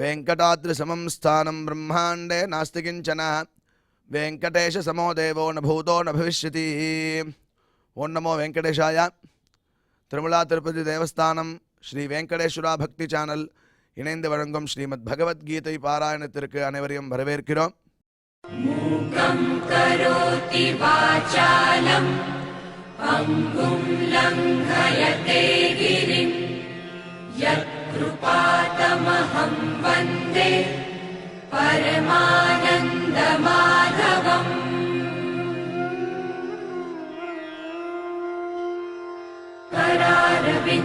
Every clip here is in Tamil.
वेंकटाद्रिसमं स्थानं ब्रह्मांडे नास्ति किंचन वेंकटेश समो देवो न भूतो न भविष्यति। ओं नमो वेंकटेशाय। तिरुमला तिरुपति देवस्थानम श्री वेंकटेश्वरा भक्ति चैनल இணைந்து வழங்கும் ஸ்ரீமத் பகவத்கீதை பாராயணத்திற்கு அனைவரையும் வரவேற்கிறோம். மூகம் கரோதி வாசாலம் அங்கும் லங்கயதே கிரிம் யத்கிருபாதமஹம் வந்தே பரமானந்த மாதவம். கராரவிந்தேன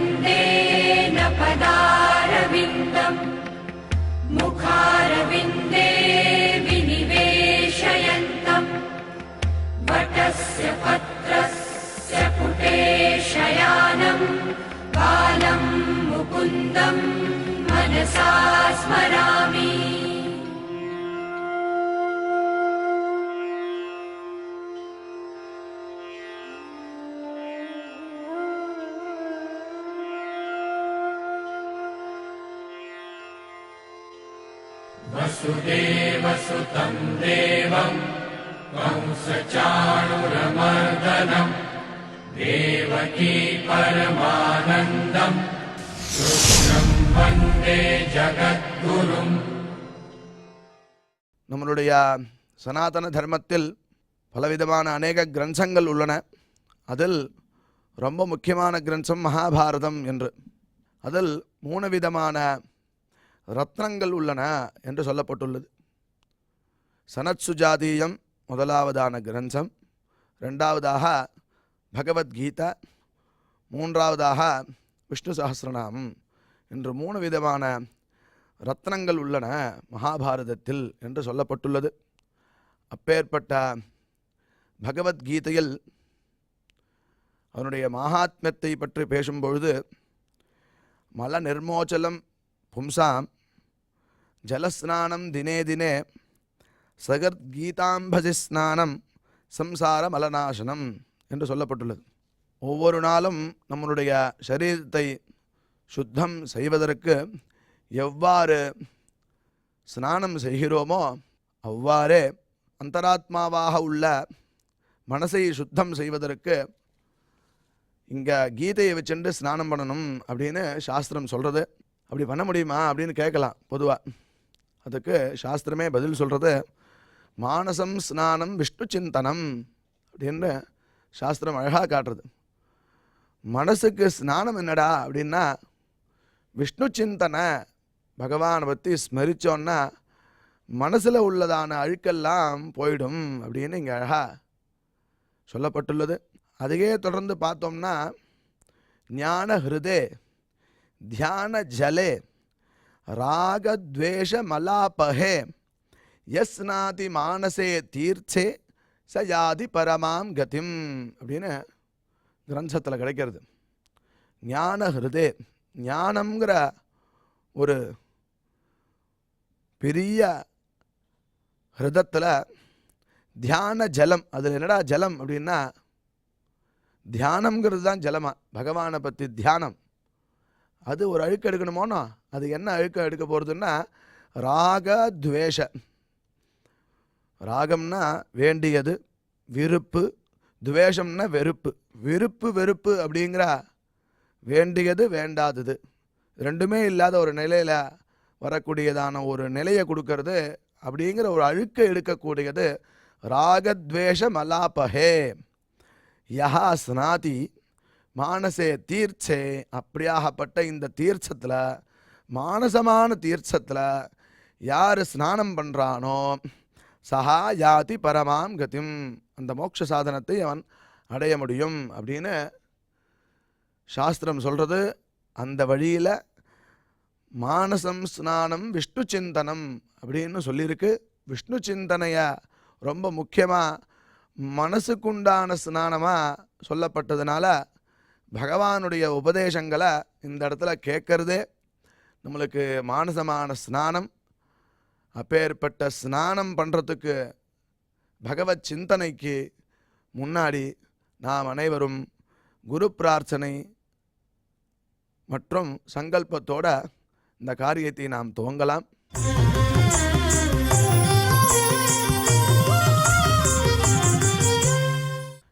பதாரவிந்தம் முகாரவிந்தே விநிவேஷயந்தம் வடஸ்ய பத்ரஸ்ய புடே ஷயானம் பாலம் முகுந்தம் மனசா ஸ்மராமி. वसुदेवसुतं देवं कंसचाणूरमर्दनं देवकी परमानन्दं कृष्णं वन्दे जगद्गुरुम्. நம்மளுடைய சனாதன தர்மத்தில் பலவிதமான அநேக கிரந்தங்கள் உள்ளன. அதில் ரொம்ப முக்கியமான கிரந்தம் மகாபாரதம் என்று. அதில் 3 விதமான ரத்னங்கள் உள்ளன என்று சொல்லப்பட்டுள்ளது. சனத்சுஜாதீயம் முதலாவதான கிரந்தம், இரண்டாவதாக பகவத்கீதா, மூன்றாவதாக விஷ்ணு சஹஸ்ரநாமம் என்று 3 விதமான ரத்னங்கள் உள்ளன மகாபாரதத்தில் என்று சொல்லப்பட்டுள்ளது. அப்பேற்பட்ட பகவத்கீதையில் அவனுடைய மகாத்மியத்தை பற்றி பேசும்பொழுது மல நிர்மோச்சலம் பும்சாம் ஜலஸ்நானம் தினே தினே சகத்கீதாம்பசி ஸ்நானம் சம்சார மலநாசனம் என்று சொல்லப்பட்டுள்ளது. ஒவ்வொரு நாளும் நம்மளுடைய சரீரத்தை சுத்தம் செய்வதற்கு எவ்வாறு ஸ்நானம் செய்கிறோமோ அவ்வாறே அந்தராத்மாவாக உள்ள மனசை சுத்தம் செய்வதற்கு இங்கே கீதையை வச்சுட்டு ஸ்நானம் பண்ணணும் அப்படின்னு சாஸ்திரம் சொல்கிறது. அப்படி பண்ண முடியுமா அப்படின்னு கேட்கலாம். பொதுவாக அதுக்கு சாஸ்திரமே பதில் சொல்கிறது, மானசம் ஸ்நானம் விஷ்ணு சிந்தனம் அப்படின்னு சாஸ்திரம் அழகாக காட்டுறது. மனசுக்கு ஸ்நானம் என்னடா அப்படின்னா விஷ்ணு சிந்தனை, பகவானை பற்றி ஸ்மரித்தோன்னா மனசில் உள்ளதான அழுக்கெல்லாம் போயிடும் அப்படின்னு இங்கே அழகாக சொல்லப்பட்டுள்ளது. அதையே தொடர்ந்து பார்த்தோம்னா ஞான ஹிருதே தியான ஜலே ராகத்வேஷ மலாபஹே யஸ்நாதி மானசே தீர்த்தே சயாதி பரமாம் கதிம் அப்படின்னு கிரந்தத்தில் கிடைக்கிறது. ஞான ஹிருதே, ஞானம்ங்கிற ஒரு பெரிய ஹிருதத்தில் தியான ஜலம். அதில் என்னடா ஜலம் அப்படின்னா தியானம்ங்கிறது தான் ஜலமா. பகவானை பற்றி தியானம், அது ஒரு அழுக்க எடுக்கணுமோனோ, அது என்ன அழுக்க எடுக்க போகிறதுன்னா ராகத்வேஷ. ராகம்னா வேண்டியது, விருப்பு, துவேஷம்னா வெறுப்பு. விருப்பு வெறுப்பு அப்படிங்கிற வேண்டியது வேண்டாதது ரெண்டுமே இல்லாத ஒரு நிலையில் வரக்கூடியதான ஒரு நிலையை கொடுக்கறது அப்படிங்கிற ஒரு அழுக்க எடுக்கக்கூடியது ராகத்வேஷ மலாபஹே யஹா ஸ்நாதி மானசே தீர்ச்சே. அப்படியாகப்பட்ட இந்த தீர்த்தத்தில், மானசமான தீர்த்தத்தில் யார் ஸ்நானம் பண்ணுறானோ சஹா யாதி பரமாம் கதிம், அந்த மோட்ச சாதனத்தை அவன் அடைய முடியும் அப்படின்னு சாஸ்திரம் சொல்கிறது. அந்த வழியில் மானசம் ஸ்நானம் விஷ்ணு சிந்தனம் அப்படின்னு சொல்லியிருக்கு. விஷ்ணு சிந்தனையை ரொம்ப முக்கியமாக மனசுக்குண்டான ஸ்நானமாக சொல்லப்பட்டதுனால பகவானுடைய உபதேசங்களை இந்த இடத்துல கேட்கறதே நம்மளுக்கு மானசமான ஸ்நானம். அப்பேற்பட்ட ஸ்நானம் பண்ணுறதுக்கு பகவத் சிந்தனைக்கு முன்னாடி நாம் அனைவரும் குரு பிரார்த்தனை மற்றும் சங்கல்பத்தோட இந்த காரியத்தை நாம் துவங்கலாம்.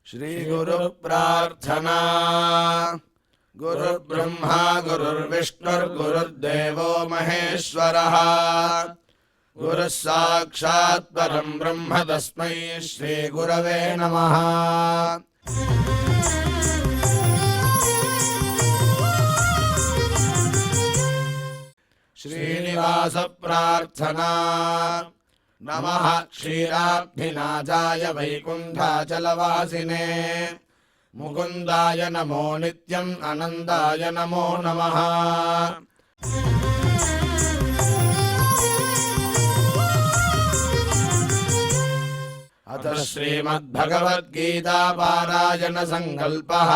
श्री गुरु प्रार्थना। गुरु ब्रह्मा गुरुर्विष्णुर्गुरुर्देवो महेश्वरः। गुरुः साक्षात् परं ब्रह्म तस्मै श्री गुरवे नमः। श्रीनिवास प्रार्थना। नमः क्षीराब्धिनाथाय वैकुण्ठाचलवासिने मुकुन्दाय नमो नित्यम् आनन्दाय नमो नमः। अथ श्रीमद्भगवद्गीता पारायण संकल्पः।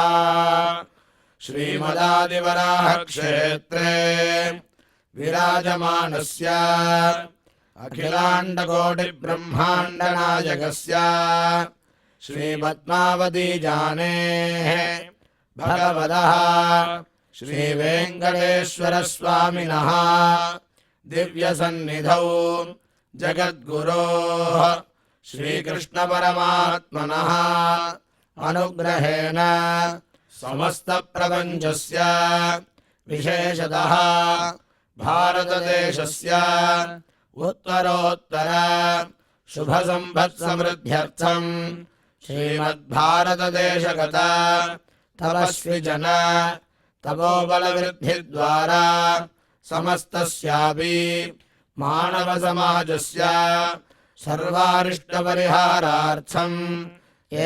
श्रीमदादिवराह क्षेत्रे विराजमानस्य अखिलाण्डकोटिब्रह्माण्डनायकस्य श्रीपद्मावतीजानेः भगवतः श्रीवेङ्कटेश्वरस्वामिनः दिव्यसन्निधौ जगद्गुरोः श्रीकृष्णपरमात्मनः अनुग्रहेण समस्तप्रपञ्चस्य विशेषतः भारतदेशस्य उत्तरोत्तर शुभसम्पत्समृद्ध्यर्थं श्रीमद्भारतदेशगत तपस्विजन तपोबलवृद्धिद्वारा समस्तस्यापि मानवसमाजस्य सर्वारिष्टपरिहारार्थम्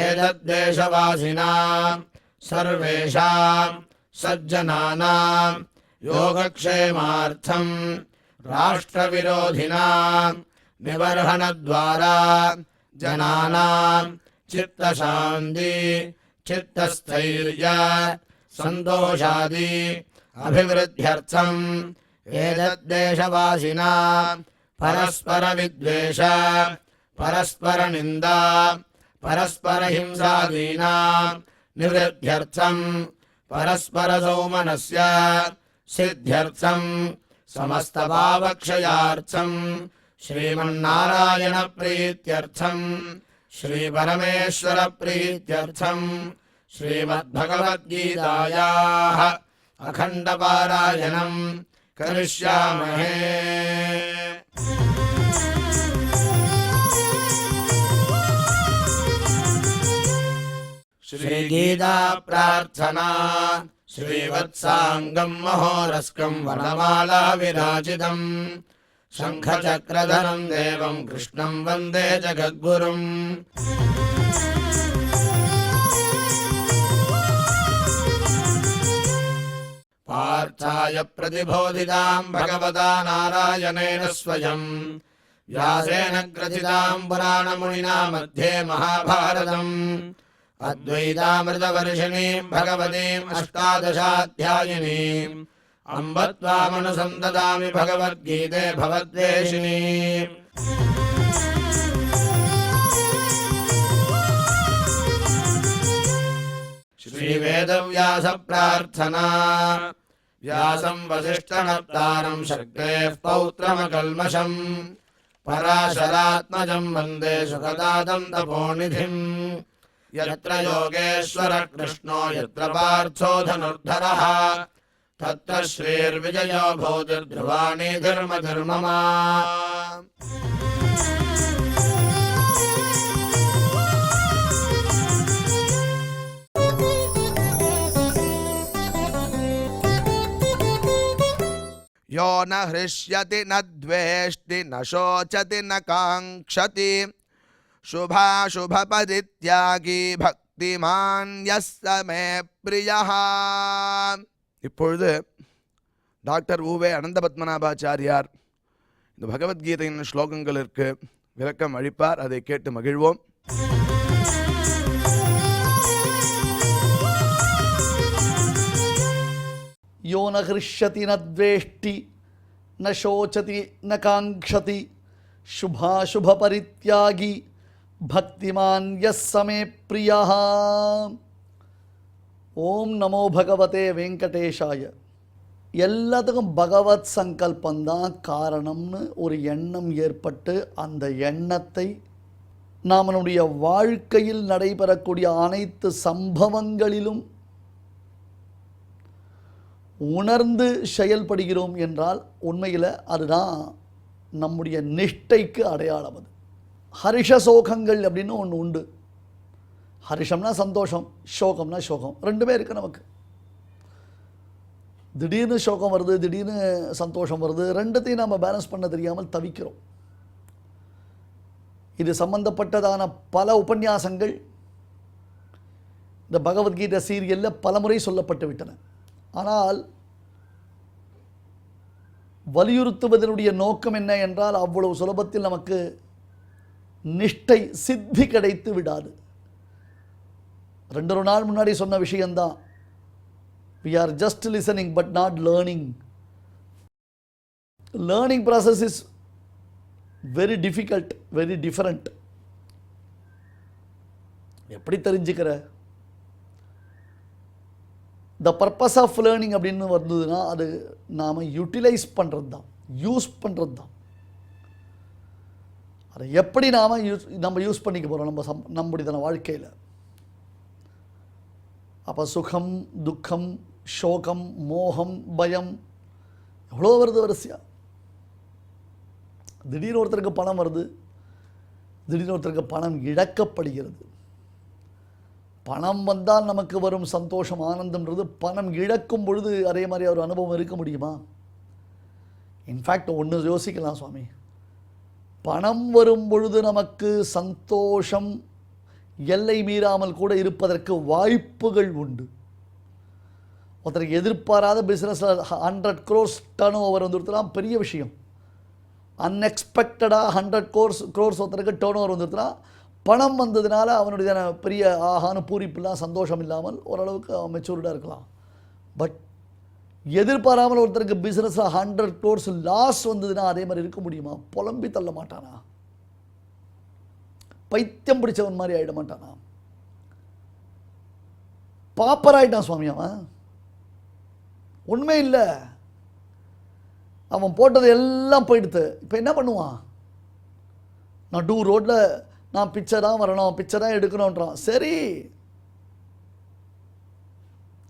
एतद्देशवासिनां सर्वेषां सज्जनानां योगक्षेमार्थं राष्ट्रविरोधिनां निबर्हणद्वारा जनानां चित्तशान्ति चित्तस्थैर्य सन्तोषादि अभिवृद्ध्यर्थम् एतद्देशवासिनां परस्परविद्वेष परस्परनिन्दा परस्परहिंसादीनां निवृद्ध्यर्थं परस्परसौमनस्य सिद्ध्यर्थं समस्तपापक्षयार्थं श्रीमन्नारायणप्रीत्यर्थं श्रीपरमेश्वरप्रीत्यर्थं श्रीमद्भगवद्गीतायाः अखण्डपारायणं करिष्यामहे। श्रीगीता प्रार्थना। श्रीवत्साङ्गं महोरस्कं वनमाला विराजितं शङ्खचक्रधरं देवं कृष्णं वन्दे जगद्गुरुम्। पार्थाय प्रतिबोधितां भगवता नारायणेन स्वयं व्यासेन ग्रथितां पुराणमुनिना मध्ये महाभारतम् अद्वैतामृतवर्षिणीं भगवतीम् अष्टादशाध्यायिनीम् अम्ब त्वामनुसन्ददामि भगवद्गीते भवद्वेषिणीम्। श्रीवेदव्यास प्रार्थना। व्यासं वसिष्ठनप्तारं शक्तेः पौत्रमकल्मषम् पराशरात्मजं वन्दे सुखदातं तपोनिधिम्। यत्र योगेश्वरः कृष्णो यत्र पार्थो धनुर्धरः तत्र श्रीर्विजयो भूतिर्ध्रुवाणि धर्मधर्ममा। यो न हृष्यति न द्वेष्टि न शोचति न काङ्क्षति शुभाशुभपरित्यागी भक्तिमान् यस्य मे प्रियः। இப்பொழுது டாக்டர் உவே அனந்த பத்மநாபாச்சாரியார் இந்த பகவத்கீதையின் ஸ்லோகங்களுக்கு விளக்கம் அளிப்பார். அதை கேட்டு மகிழ்வோம். यो न हृष्यति न द्वेष्टि न शोचति न काङ्क्षति शुभाशुभपरित्यागी भक्तिमान् यस्य मे प्रियः। ओम नमो भगवते वेंकटेशाय. எல்லாத்துக்கும் பகவத் சங்கல்பந்தான் காரணம்னு ஒரு எண்ணம் ஏற்பட்டு அந்த எண்ணத்தை நம்மளுடைய வாழ்க்கையில் நடைபெறக்கூடிய அனைத்து சம்பவங்களிலும் உணர்ந்து செயல்படுகிறோம் என்றால் உண்மையில் அதுதான் நம்முடைய நிஷ்டைக்கு அடையாளம். அது ஹர்ஷ சோகங்கள் அப்படின்னு ஒன்று உண்டு. ஹர்ஷம்னா சந்தோஷம், சோகம்னா சோகம், ரெண்டுமே இருக்குது நமக்கு. திடீர்னு சோகம் வருது, திடீர்னு சந்தோஷம் வருது, ரெண்டுத்தையும் நம்ம பேலன்ஸ் பண்ண தெரியாமல் தவிக்கிறோம். இது சம்பந்தப்பட்டதான பல உபன்யாசங்கள் இந்த பகவத்கீதை சீரியலில் பலமுறை சொல்லப்பட்டு விட்டன. ஆனால் வலியுறுத்துவதனுடைய நோக்கம் என்ன என்றால் அவ்வளவு சுலபத்தில் நமக்கு நிஷ்டை சித்தி கிடைத்து விடாது. 2 நாள் முன்னாடி சொன்ன விஷயம்தான். We are just listening but not learning. Learning process is very difficult, very different. எப்படி தெரிஞ்சுக்கிற? The purpose of learning அப்படின்னு வந்ததுன்னா அது நாம் யூட்டிலைஸ் பண்ணுறது தான், யூஸ் பண்ணுறது தான். அதை எப்படி நம்ம யூஸ் பண்ணிக்க போகிறோம் நம்முடைய வாழ்க்கையில். அப்போ சுகம், துக்கம், சோகம், மோகம், பயம் எவ்வளோ வருது வரிசையா. திடீர்னு ஒருத்தருக்கு பணம் வருது, திடீர்னு ஒருத்தருக்கு பணம் இழக்கப்படுகிறது. பணம் வந்தால் நமக்கு வரும் சந்தோஷம், ஆனந்தம்ன்றது பணம் இழக்கும் பொழுது அதே மாதிரி ஒரு அனுபவம் இருக்க முடியுமா? இன்ஃபேக்ட் ஒன்று யோசிக்கலாம் சுவாமி, பணம் வரும் பொழுது நமக்கு சந்தோஷம் எல்லை மீறாமல் கூட இருப்பதற்கு வாய்ப்புகள் உண்டு. ஒருத்தருக்கு எதிர்பாராத பிஸ்னஸில் 100 crores டர்ன் ஓவர் வந்துருக்கலாம், பெரிய விஷயம். அன்எக்ஸ்பெக்டடாக 100 crores ஒருத்தருக்கு டர்ன் ஓவர் வந்துருச்சுன்னா பணம் வந்ததுனால அவனுடைய பெரிய ஆகான பூரிப்புலாம் சந்தோஷம் இல்லாமல் ஓரளவுக்கு அவன் மெச்சூர்டாக இருக்கலாம். பட் எதிர்பாராமல் ஒருத்தருக்கு பிஸ்னஸில் 100 crores லாஸ் வந்ததுன்னா அதே மாதிரி இருக்க முடியுமா? புலம்பி தள்ள மாட்டானா? பைத்தியம் பிடிச்சவன் மாதிரி ஆகிட மாட்டானா? பாப்பராயிட்டான் சுவாமி அவன். உண்மை இல்லை, அவன் போட்டது எல்லாம் போயிடுத்து. இப்போ என்ன பண்ணுவான்? நடு ரோட்டில் நான் பிச்சை தான் வரணும், பிச்சை தான் எடுக்கணுன்றான். சரி,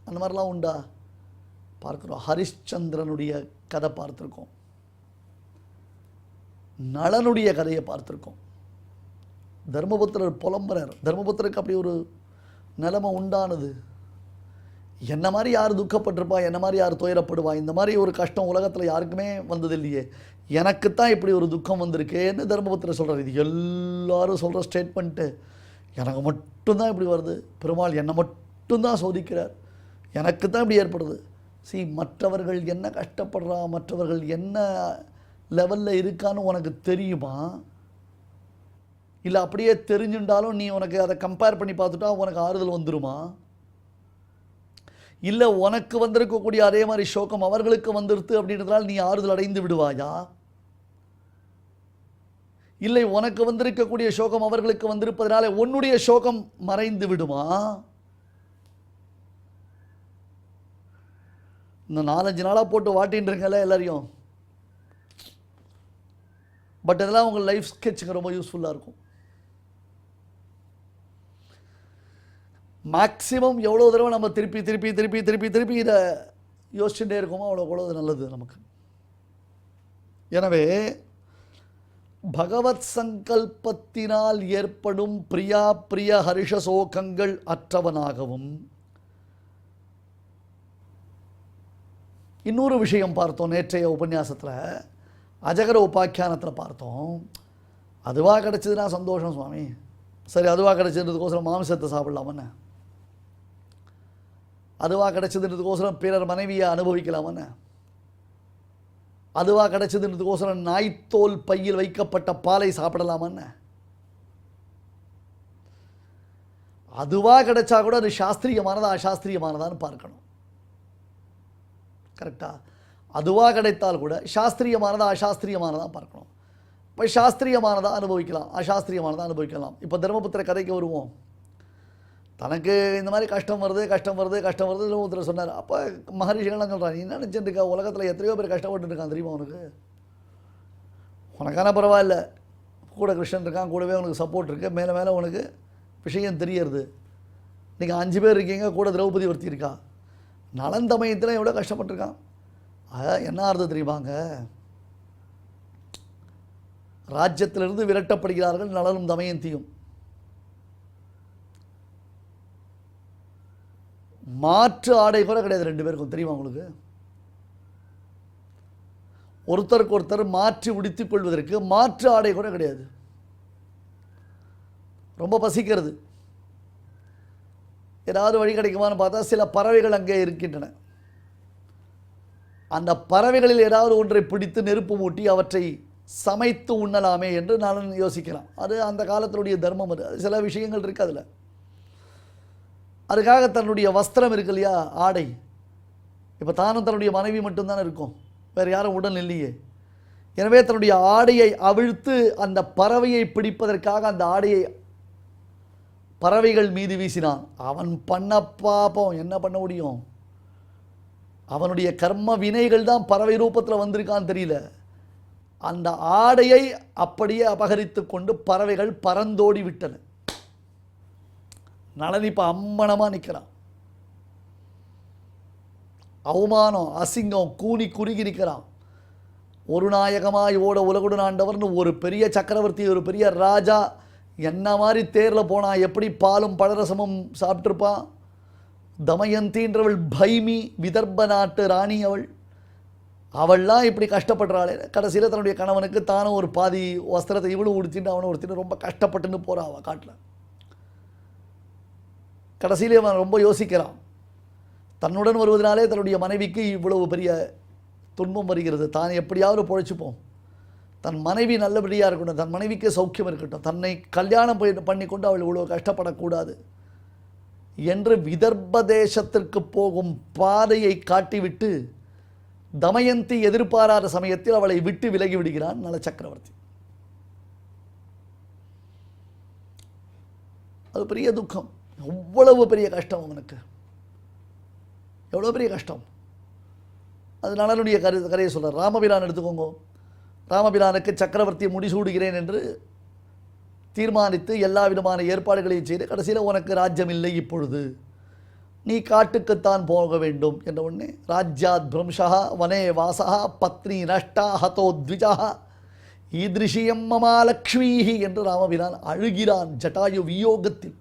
அந்த மாதிரிலாம் உண்டா? பார்க்குறோம். ஹரிஷ்சந்திரனுடைய கதை பார்த்துருக்கோம், நளனுடைய கதையை பார்த்துருக்கோம். தர்மபுத்திரர் புலம்புறார். தர்மபுத்திரருக்கு அப்படி ஒரு நிலைமை உண்டானது. என்ன மாதிரி யார் துக்கப்பட்டிருப்பா, என்ன மாதிரி யார் துயரப்படுவா? இந்த மாதிரி ஒரு கஷ்டம் உலகத்தில் யாருக்குமே வந்தது இல்லையே, எனக்குத்தான் இப்படி ஒரு துக்கம் வந்திருக்கேன்னு தர்மபுத்திரர் சொல்கிறார். இது எல்லாரும் சொல்கிற ஸ்டேட்மெண்ட்டு. எனக்கு மட்டும்தான் இப்படி வருது, பெருமாள் என்னை மட்டும்தான் சோதிக்கிறார், எனக்கு தான் இப்படி ஏற்படுது. மற்றவர்கள் என்ன கஷ்டப்படுறா, மற்றவர்கள் என்ன லெவலில் இருக்கான்னு உனக்கு தெரியுமா? இல்லை அப்படியே தெரிஞ்சுட்டாலும் நீ உனக்கு அதை கம்பேர் பண்ணி பார்த்துட்டா உனக்கு ஆறுதல் வந்துருமா? இல்லை உனக்கு வந்திருக்கக்கூடிய அதே மாதிரி சோகம் அவர்களுக்கு வந்துடுது அப்படின்றதால் நீ ஆறுதல் அடைந்து விடுவாயா? இல்லை உனக்கு வந்திருக்கக்கூடிய சோகம் அவர்களுக்கு வந்திருப்பதனால உன்னுடைய சோகம் மறைந்து விடுமா? இந்த 4-5 நாளாக போட்டு வாட்டின்றீங்கல்ல எல்லாரையும். பட் இதெல்லாம் உங்கள் லைஃப் ஸ்கெட்சுக்கு ரொம்ப யூஸ்ஃபுல்லாக இருக்கும். மேக்ஸிமம் எவ்வளோ தடவை நம்ம திருப்பி திருப்பி திருப்பி திருப்பி திருப்பி இதை யோசிச்சுட்டே இருக்கோமோ அவ்வளோ நல்லது நமக்கு. எனவே பகவத் சங்கல்பத்தினால் ஏற்படும் பிரியா பிரிய ஹர்ஷ சோகங்கள் அற்றவனாகவும். இன்னொரு விஷயம் பார்த்தோம் நேற்றைய உபன்யாசத்தில், அஜகர உபாக்கியானத்தில் பார்த்தோம். அதுவாக கிடச்சிதுன்னா சந்தோஷம் சுவாமி. சரி, அதுவாக கிடச்சிதுன்றதுக்கோசரம் மாமிசத்தை சாப்பிடலாமண்ணே, அதுவாக கிடச்சிதுன்றதுக்கோசரம் பிறர் மனைவியை அனுபவிக்கலாமண்ணே, அதுவாக கிடச்சிதுன்றதுக்கோசரம் நாய்த்தோல் பையில் வைக்கப்பட்ட பாலை சாப்பிடலாமண்ணே. அதுவாக கிடைச்சா கூட அது சாஸ்திரியமானதா அசாஸ்திரியமானதான்னு பார்க்கணும். கரெக்டா? அதுவாக கிடைத்தால் கூட சாஸ்திரியமானதா அசாஸ்திரியமானதான் பார்க்கணும். இப்போ சாஸ்திரியமானதாக அனுபவிக்கலாம், அசாஸ்திரியமானதாக அனுபவிக்கலாம். இப்போ தர்மபுத்திர கதைக்கு வருவோம். தனக்கு இந்த மாதிரி கஷ்டம் வருது ஒருத்தர் சொன்னார். அப்போ மகரிஷிகள்லாம் சொல்கிறாங்க, நீ என்ன நினச்சிட்டு இருக்கா, உலகத்தில் எத்தனையோ பேர் கஷ்டப்பட்டு இருக்கான் தெரியுமா உனக்கு? உனக்கான பரவாயில்ல, கூட கிருஷ்ணன் இருக்கான், கூடவே உனக்கு சப்போர்ட் இருக்குது, மேலே மேலே உனக்கு விஷயம் தெரியறது. நீங்கள் 5 பேர் இருக்கீங்க, கூட திரௌபதி ஒருத்தி இருக்கா. நலன் தமயத்தில் எவ்வளோ கஷ்டப்பட்டுருக்கான். என்ன அர்த்தம் தெரியுமாங்க? ராஜ்யத்திலிருந்து விரட்டப்படுகிறார்கள் நலனும் தமயந்தியும். மாற்று ஆடை கூட கிடையாது 2 பேருக்கும், தெரியுமா உங்களுக்கு? ஒருத்தருக்கு ஒருத்தர் மாற்றி உடுத்திக் கொள்வதற்கு மாற்று ஆடை கூட கிடையாது. ரொம்ப பசிக்கிறது, ஏதாவது வழி கிடைக்குமான்னு பார்த்தா சில பறவைகள் அங்கே இருக்கின்றன. அந்த பறவைகளில் ஏதாவது ஒன்றை பிடித்து நெருப்பு மூட்டி அவற்றை சமைத்து உண்ணலாமே என்று நான் யோசிக்கலாம். அது அந்த காலத்தினுடைய தர்மம். அது சில விஷயங்கள் இருக்குது அதில். அதுக்காக தன்னுடைய வஸ்திரம் இருக்கு இல்லையா, ஆடை, இப்போ தானும் தன்னுடைய மனைவி மட்டும்தானே இருக்கும், வேறு யாரும் உடல் இல்லையே. எனவே தன்னுடைய ஆடையை அவிழ்த்து அந்த பறவையை பிடிப்பதற்காக அந்த ஆடையை பறவைகள் மீது வீசினான். அவன் பண்ண பாப்பம் என்ன பண்ண முடியும்? அவனுடைய கர்ம வினைகள் தான் பறவை ரூபத்தில் வந்திருக்கான்னு தெரியல. அந்த ஆடையை அப்படியே அபகரித்து கொண்டு பறவைகள் பறந்தோடி விட்டன. நளன் இப்போ அம்மனமாக நிற்கிறான். அவமானம், அசிங்கம், கூனி குறுகி நிற்கிறான். ஒரு நாயகமாய் ஓட உலகுடன் ஆண்டவர்னு ஒரு பெரிய சக்கரவர்த்தி, ஒரு பெரிய ராஜா என்ன மாதிரி தேரில் போனால் எப்படி பாலும் பழரசமும் சாப்பிட்ருப்பான். தமயந்தின்றவள் பைமி, விதர்ப்ப நாட்டு ராணி அவள்லாம் இப்படி கஷ்டப்படுறாளே. கடைசியில் தன்னுடைய கணவனுக்கு தானும் ஒரு பாதி வஸ்திரத்தை இவளும் உடுத்திட்டு அவனை உடுத்திட்டு ரொம்ப கஷ்டப்பட்டுன்னு போகிறான் அவள் காட்டில். கடைசியிலே அவன் ரொம்ப யோசிக்கிறான். தன்னுடன் வருவதனாலே தன்னுடைய மனைவிக்கு இவ்வளவு பெரிய துன்பம் வருகிறது, தான் எப்படியாவது பொழைச்சிப்போம், தன் மனைவி நல்லபடியாக இருக்கட்டும், தன் மனைவிக்கு சௌக்கியம் இருக்கட்டும், தன்னை கல்யாணம் பண்ணி கொண்டு அவள் இவ்வளோ கஷ்டப்படக்கூடாது என்று விதர்ப்ப தேசத்திற்கு போகும் பாதையை காட்டிவிட்டு தமயந்தி எதிர்பாராத சமயத்தில் அவளை விட்டு விலகி விடுகிறான் நல சக்கரவர்த்தி. அது பெரிய துக்கம். எவ்வளவு பெரிய கஷ்டம் அவனுக்கு, எவ்வளோ பெரிய கஷ்டம். அது நலனுடைய கதையை சொல்கிறார். ராமபிரான் எடுத்துக்கோங்க. ராமபிரானுக்கு சக்கரவர்த்தியை முடிசூடுகிறேன் என்று தீர்மானித்து எல்லா விதமான ஏற்பாடுகளையும் செய்து கடைசியில் உனக்கு ராஜ்யம் இல்லை, இப்பொழுது நீ காட்டுக்குத்தான் போக வேண்டும் என்ற உடனே ராஜ்யாத் பிரம்சா வனே வாசா பத்னி நஷ்டா ஹதோ த்விஜா ஈதிருஷியம் மமாலக்ஷ்மீஹி என்று ராமபிரான் அழுகிறான் ஜட்டாயு வியோகத்தில்.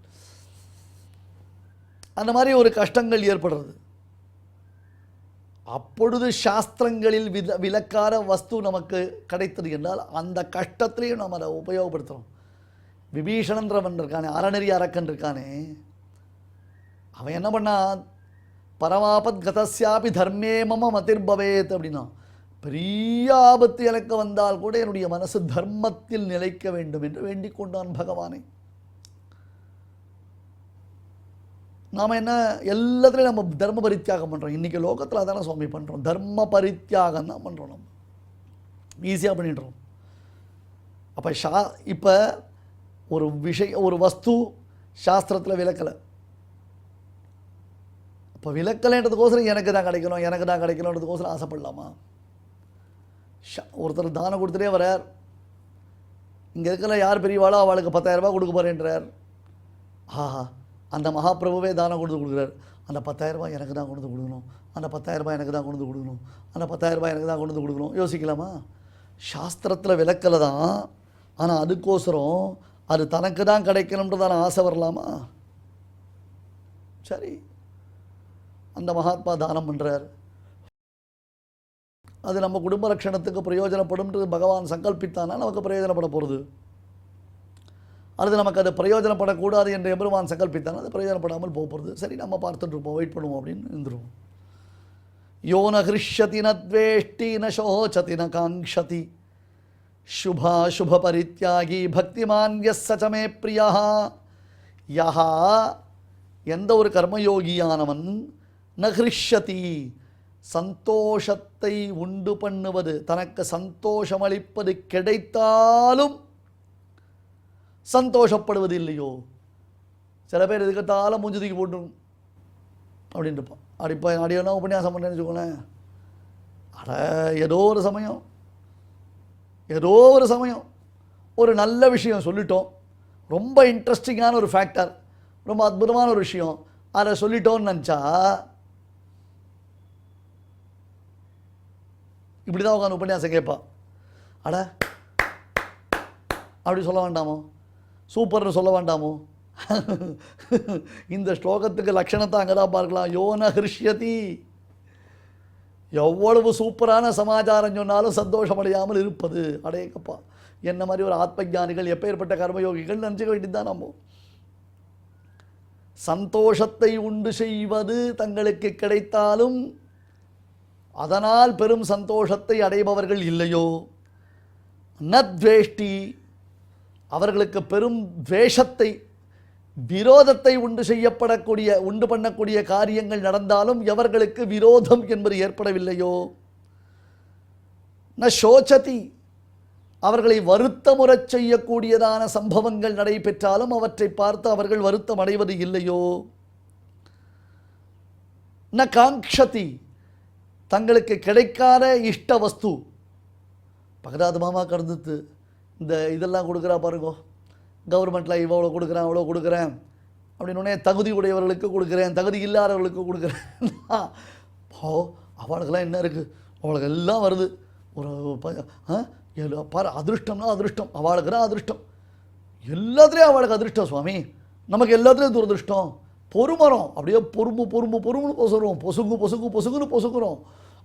அந்த மாதிரி ஒரு கஷ்டங்கள் ஏற்படுறது. அப்பொழுது சாஸ்திரங்களில் விலக்கார வஸ்து நமக்கு கிடைத்தது என்றால் அந்த கஷ்டத்திலையும் நம்ம அதை உபயோகப்படுத்துகிறோம். விபீஷணன்றவன் இருக்கானே, அறநெறி அரக்கன் இருக்கானே, அவன் என்ன பண்ணான், பரமாபத் கதஸ்யாபி தர்மே மம மதிர்பவேத் அப்படின்னா, பெரிய ஆபத்து எனக்கு வந்தால் கூட என்னுடைய மனசு தர்மத்தில் நிலைக்க வேண்டும் என்று வேண்டிக் கொண்டான் பகவானை. நாம் என்ன எல்லாத்துலேயும் நம்ம தர்ம பரித்தியாகம் பண்ணுறோம். இன்றைக்கி லோகத்தில் அதான சுவாமி பண்ணுறோம், தர்ம பரித்தியாகம் தான் பண்ணுறோம். நம்ம ஈஸியாக பண்ணிடுறோம். அப்போ இப்போ ஒரு வஸ்து சாஸ்திரத்தில் விளக்கலை. இப்போ விளக்கலைன்றதுக்கோசரம் எனக்கு தான் கிடைக்கணுன்றதுக்கோசரம் ஆசைப்படலாமா? ஒருத்தர் தானம் கொடுத்துட்டே வரார், இங்கே இருக்கிற யார் பெரியவாளோ அவளுக்கு 10,000 ரூபாய் கொடுக்க போகிறேன்றார். ஆஹா, அந்த மகாபிரபுவே தானம் கொடுக்குறார், அந்த 10,000 ரூபாய் எனக்கு தான் கொண்டு கொடுக்கணும், அந்த 10,000 ரூபாய் எனக்கு தான் கொண்டு கொடுக்கணும், அந்த 10,000 ரூபாய் எனக்கு தான் கொண்டு கொடுக்கணும். யோசிக்கலாமா? சாஸ்திரத்தில் விளக்கலை தான், ஆனால் அதுக்கோசரம் அது தனக்கு தான் கிடைக்கணுன்றதான ஆசை வரலாமா? சரி, அந்த மகாத்மா தானம் பண்ணுறார், அது நம்ம குடும்ப ரட்சணத்துக்கு பிரயோஜனப்படும்ன்றது பகவான் சங்கல்பித்தானா நமக்கு பிரயோஜனப்பட போகிறது. அல்லது நமக்கு அது பிரயோஜனப்படக்கூடாது என்று எம்பெருமான் சங்கல்பித்தானா அது பிரயோஜனப்படாமல் போகிறது. சரி, நம்ம பார்த்துட்டு இருப்போம், வெயிட் பண்ணுவோம் அப்படின்னு இருந்துருவோம். யோ ந ஹிருஷ்யதி ந த்வேஷ்டி ந சோச்சதி ந காங்க்ஷதி சுப பரித்யாகி பக்திமான் யஸ் சமே பிரியா. யஹா, எந்த ஒரு கர்மயோகியானவன், ந ஹிருஷ்யதி, சந்தோஷத்தை உண்டு பண்ணுவது, தனக்கு சந்தோஷமளிப்பது கிடைத்தாலும் சந்தோஷப்படுவது இல்லையோ, சில பேர் இதுக்கத்தால மூஞ்சி தூக்கி போட்டுரும் அப்படின்னு இருப்பான். அடிப்பா அடியெல்லாம் உபன்யாசம் பண்ணேன்னு வச்சுக்கோங்களேன், அட ஏதோ ஒரு சமயம் ஒரு நல்ல விஷயம் சொல்லிட்டோம், ரொம்ப இன்ட்ரெஸ்டிங்கான ஒரு ஃபேக்டர், ரொம்ப அற்புதமான ஒரு விஷயம், அதை சொல்லிட்டோன்னு நினச்சா இப்படி தான் உட்காந்து உபன்யாசம் கேட்பா. அட அப்படி சொல்ல வேண்டாமோ, சூப்பர்னு சொல்ல வேண்டாமோ? இந்த ஸ்லோகத்துக்கு லட்சணத்தை அங்கே தான் பார்க்கலாம். யோன ஹிருஷ்யதி, எவ்வளவு சூப்பரான சமாச்சாரம் சொன்னாலும் சந்தோஷமடையாமல் இருப்பது. அடேக்கப்பா, என்ன மாதிரி ஒரு ஆத்மஞானிகள், எப்பேற்பட்ட கர்மயோகிகள் நினச்சிக்க வேண்டியதுதான். நம்ம சந்தோஷத்தை உண்டு செய்வது தங்களுக்கு கிடைத்தாலும் அதனால் பெரும் சந்தோஷத்தை அடைபவர்கள் இல்லையோ, நத்வேஷ்டி, அவர்களுக்கு பெரும் துவேஷத்தை, விரோதத்தை உண்டு பண்ணக்கூடிய காரியங்கள் நடந்தாலும் எவர்களுக்கு விரோதம் என்பது ஏற்படவில்லையோ, ந சோச்சதி, அவர்களை வருத்தமுறச் செய்யக்கூடியதான சம்பவங்கள் நடைபெற்றாலும் அவற்றை பார்த்து அவர்கள் வருத்தம் அடைவது இல்லையோ, ந காங்க்ஷதி, தங்களுக்கு கிடைக்காத இஷ்ட வஸ்து, பகதாது மாமா கருந்துத்து இந்த இதெல்லாம் கொடுக்குறா பாருங்கோ, கவர்மெண்ட்டில் இவ்வளோ கொடுக்குறேன் அவ்வளோ கொடுக்குறேன் அப்படின்னு தகுதி உடையவர்களுக்கு கொடுக்குறேன், தகுதி இல்லாதவர்களுக்கு கொடுக்குறேன். அவளுக்கெல்லாம் என்ன இருக்குது, அவளுக்கு எல்லாம் வருது. ஒரு பாரு, அதிருஷ்டம்னா அதிருஷ்டம், அவளுக்குனா அதிருஷ்டம், எல்லாத்துலேயும் அவளுக்கு அதிருஷ்டம் சுவாமி, நமக்கு எல்லாத்துலேயும் துரதிருஷ்டம். பொறுமரம் அப்படியே பொறுமுன்னு பொசுங்குறோம்.